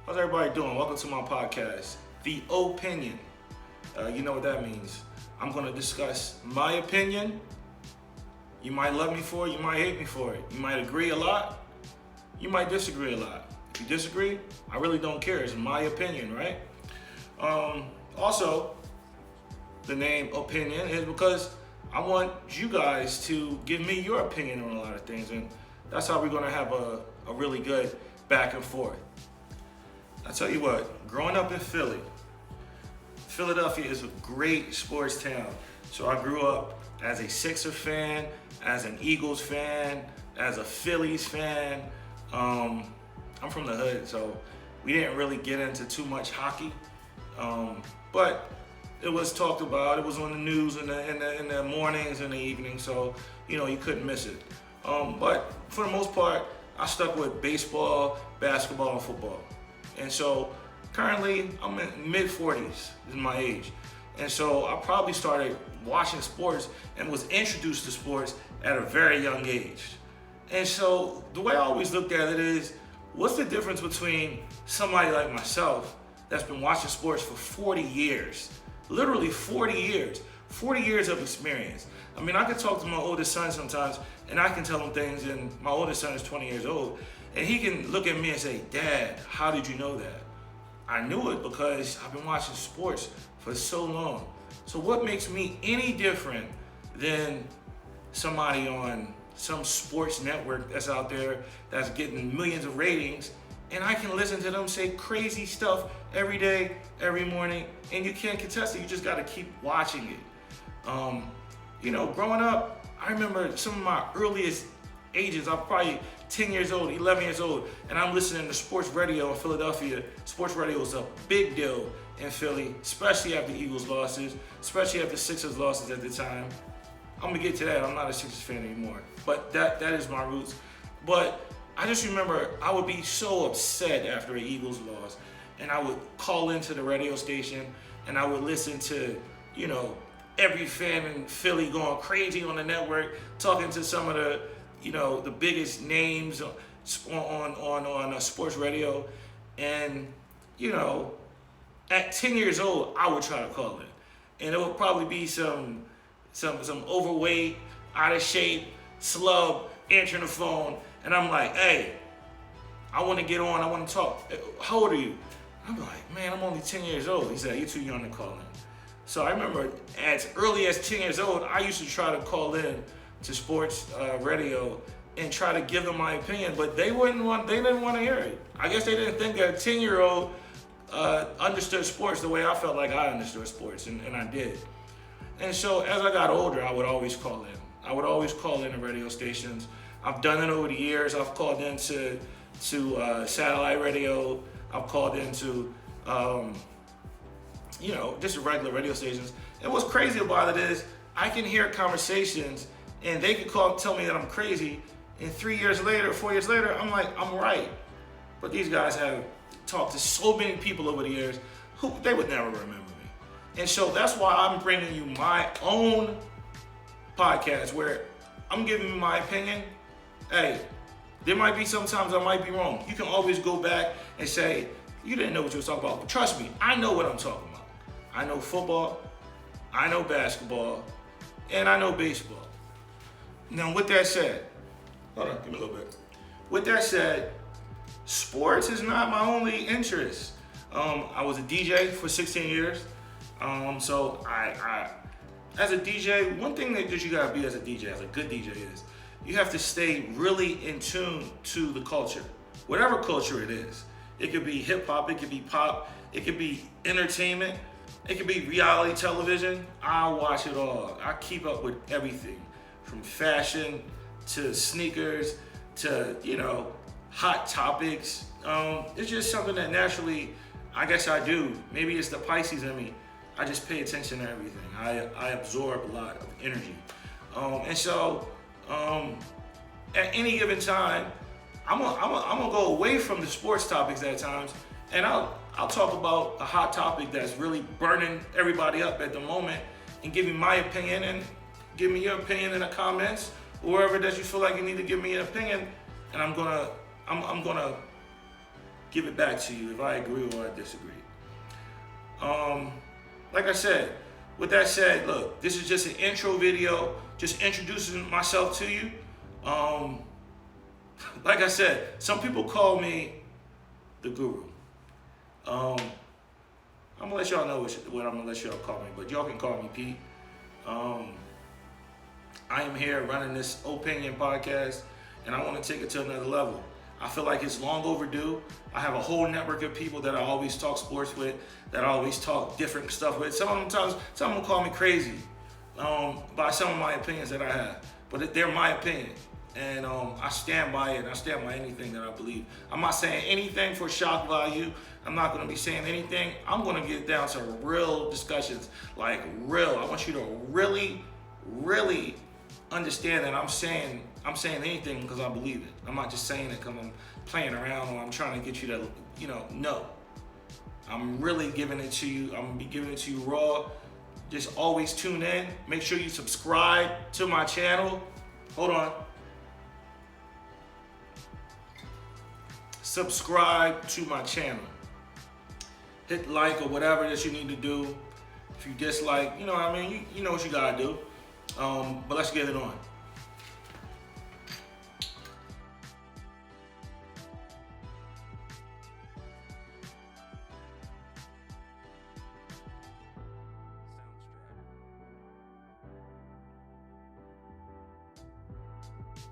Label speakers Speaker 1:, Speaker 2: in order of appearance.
Speaker 1: How's everybody doing? Welcome to my podcast, The O Pinion. You know what that means. I'm going to discuss my opinion. You might love me for it, you might hate me for it. You might agree a lot, you might disagree a lot. If you disagree, I really don't care. It's my opinion, right? Also, the name Opinion is because I want you guys to give me your opinion on a lot of things, and that's how we're going to have a really good back and forth. I tell you what, growing up in Philadelphia is a great sports town. So I grew up as a Sixer fan, as an Eagles fan, as a Phillies fan. I'm from the hood, so we didn't really get into too much hockey. But it was talked about, it was on the news in the mornings and the evenings, so you couldn't miss it. But for the most part, I stuck with baseball, basketball, and football. And so currently I'm in mid-40s is my age. And so I probably started watching sports and was introduced to sports at a very young age. And so the way I always looked at it is, what's the difference between somebody like myself that's been watching sports for 40 years, literally 40 years of experience. I mean, I can talk to my oldest son sometimes and I can tell him things, and my oldest son is 20 years old, and he can look at me and say, "Dad, how did you know that?" I knew it because I've been watching sports for so long. So what makes me any different than somebody on some sports network that's out there that's getting millions of ratings, and I can listen to them say crazy stuff every day, every morning, and you can't contest it. You just got to keep watching it. Growing up, I remember some of my earliest ages. I'm probably 10 years old, 11 years old, and I'm listening to sports radio in Philadelphia. Sports radio was a big deal in Philly, especially after Eagles losses, especially after Sixers losses at the time. I'm gonna get to that. I'm not a Sixers fan anymore, but that is my roots. But I just remember I would be so upset after an Eagles loss, and I would call into the radio station and I would listen to, every fan in Philly going crazy on the network, talking to some of the the biggest names on sports radio. And at 10 years old, I would try to call it, and it would probably be some overweight, out of shape slub answering the phone, and I'm like, "Hey, I want to get on, I want to talk. How old are you?" I'm like, "Man, I'm only 10 years old." He said, "You're too young to call in." So I remember as early as 10 years old, I used to try to call in to sports radio and try to give them my opinion, but they didn't want to hear it. I guess they didn't think that a 10-year-old understood sports the way I felt like I understood sports, and I did. And so as I got older, I would always call in. I would always call in to radio stations. I've done it over the years. I've called into satellite radio. I've called into just regular radio stations. And what's crazy about it is I can hear conversations and they can tell me that I'm crazy, and 3 years later, 4 years later, I'm like, I'm right. But these guys have talked to so many people over the years who they would never remember me. And so that's why I'm bringing you my own podcast where I'm giving you my opinion. Hey, there might be sometimes I might be wrong. You can always go back and say, "You didn't know what you were talking about." But trust me, I know what I'm talking about. I know football, I know basketball, and I know baseball. Now, with that said, hold on, give me a little bit. With that said, sports is not my only interest. I was a DJ for 16 years. So I as a DJ, one thing that you gotta be as a DJ, as a good DJ, is you have to stay really in tune to the culture, whatever culture it is. It could be hip hop, it could be pop, it could be entertainment, it could be reality television. I watch it all. I keep up with everything, from fashion to sneakers to hot topics. It's just something that naturally, I guess I do. Maybe it's the Pisces in me. I just pay attention to everything. I absorb a lot of energy. And so at any given time, I'm gonna go away from the sports topics at times, and I'll talk about a hot topic that's really burning everybody up at the moment, and give you my opinion, and give me your opinion in the comments, or wherever that you feel like you need to give me an opinion, and I'm gonna give it back to you if I agree or I disagree. Like I said, with that said, look, this is just an intro video, just introducing myself to you. Like I said, some people call me the guru. I'm gonna let y'all know what I'm gonna let y'all call me, but y'all can call me Pete. I am here running this O Pinion podcast, and I want to take it to another level. I feel like it's long overdue. I have a whole network of people that I always talk sports with, that I always talk different stuff with. Some of them call me crazy by some of my opinions that I have, but they're my opinion, and I stand by it. And I stand by anything that I believe. I'm not saying anything for shock value. I'm not going to be saying anything. I'm going to get down to real discussions, like real. I want you to really, really understand that I'm saying anything because I believe it. I'm not just saying it because I'm playing around or I'm trying to get you to, no. I'm really giving it to you. I'm gonna be giving it to you raw. Just always tune in. Make sure you subscribe to my channel. Hold on. Subscribe to my channel. Hit like or whatever that you need to do. If you dislike, you know what I mean? You know what you gotta do. But let's get it on.